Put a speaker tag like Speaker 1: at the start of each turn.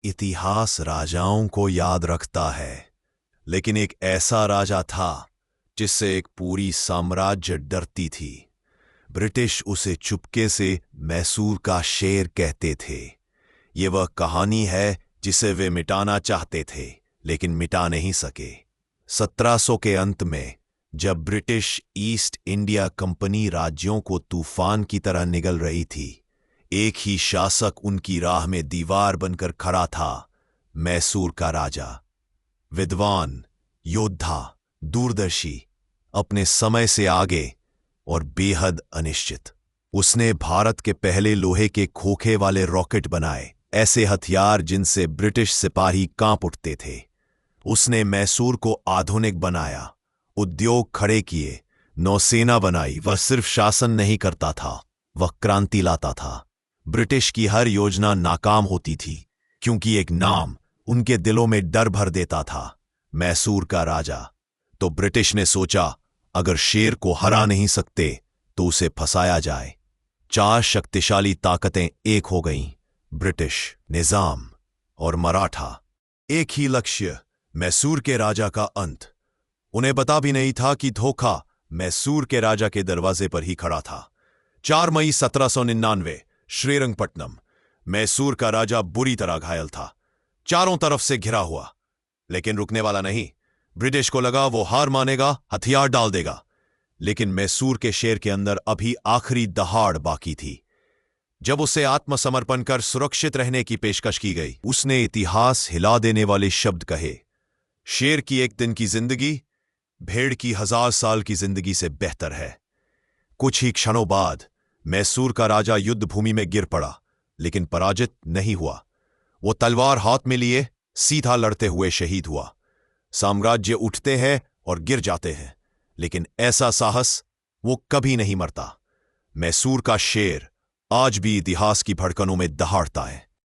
Speaker 1: इतिहास राजाओं को याद रखता है, लेकिन एक ऐसा राजा था जिससे एक पूरी साम्राज्य डरती थी। ब्रिटिश उसे चुपके से मैसूर का शेर कहते थे। ये वह कहानी है जिसे वे मिटाना चाहते थे, लेकिन मिटा नहीं सके। 1700 के अंत में जब ब्रिटिश ईस्ट इंडिया कंपनी राज्यों को तूफान की तरह निगल रही थी, एक ही शासक उनकी राह में दीवार बनकर खड़ा था, मैसूर का राजा। विद्वान, योद्धा, दूरदर्शी, अपने समय से आगे और बेहद अनिश्चित। उसने भारत के पहले लोहे के खोखे वाले रॉकेट बनाए, ऐसे हथियार जिनसे ब्रिटिश सिपाही कांप उठते थे। उसने मैसूर को आधुनिक बनाया, उद्योग खड़े किए, नौसेना बनाई। वह सिर्फ शासन नहीं करता था, वह क्रांति लाता था। ब्रिटिश की हर योजना नाकाम होती थी, क्योंकि एक नाम उनके दिलों में डर भर देता था, मैसूर का राजा। तो ब्रिटिश ने सोचा, अगर शेर को हरा नहीं सकते तो उसे फंसाया जाए। 4 शक्तिशाली ताकतें एक हो गईं, ब्रिटिश, निजाम और मराठा। एक ही लक्ष्य, मैसूर के राजा का अंत। उन्हें पता भी नहीं था कि धोखा मैसूर के राजा के दरवाजे पर ही खड़ा था। 4 मई 1799, श्रीरंगपट्टनम। मैसूर का राजा बुरी तरह घायल था, चारों तरफ से घिरा हुआ, लेकिन रुकने वाला नहीं। ब्रिटिश को लगा वो हार मानेगा, हथियार डाल देगा, लेकिन मैसूर के शेर के अंदर अभी आखिरी दहाड़ बाकी थी। जब उसे आत्मसमर्पण कर सुरक्षित रहने की पेशकश की गई, उसने इतिहास हिला देने वाले शब्द कहे, शेर की एक दिन की जिंदगी भेड़ की 1000 साल की जिंदगी से बेहतर है। कुछ ही क्षणों बाद मैसूर का राजा युद्ध भूमि में गिर पड़ा, लेकिन पराजित नहीं हुआ। वो तलवार हाथ में लिए सीधा लड़ते हुए शहीद हुआ। साम्राज्य उठते हैं और गिर जाते हैं, लेकिन ऐसा साहस वो कभी नहीं मरता। मैसूर का शेर आज भी इतिहास की धड़कनों में दहाड़ता है।